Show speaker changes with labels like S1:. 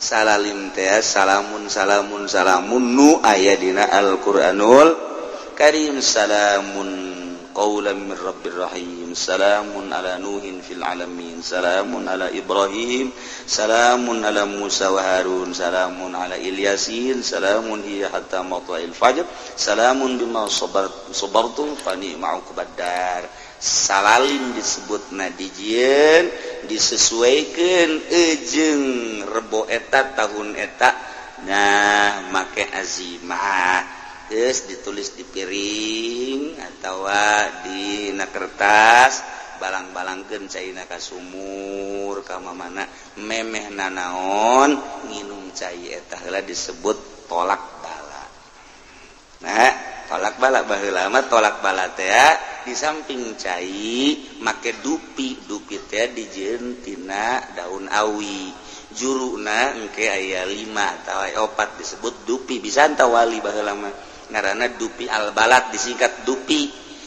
S1: salalim teh salamun salamun salamun nu aya dina Al-Qur'anul Karim salamun qaulan min rabbir rahim salamun ala nuhin fil alamin salamun ala ibrahim salamun ala Musa wa Harun salamun ala Ilyasin salamun hiya hatta matla'il fajr salamun bima sabartum fa ni'ma uqbadar. Salalim disebutna dijieun disesuaikeun jeung rebo eta tahun eta nah make azimah geus ditulis di piring atawa dina kertas balang-balangkeun caina ka sumur ka mamana memehna naon nginum cai eta heula disebut tolak bala. Nah tolak bala baheula mah tolak bala teh di samping cai make dupi teh dijieun tina daun awi juruna engke aya 5 atawa 4 disebut dupi bisa anta wali baheula mah ngaranna dupi al balad disingkat dupi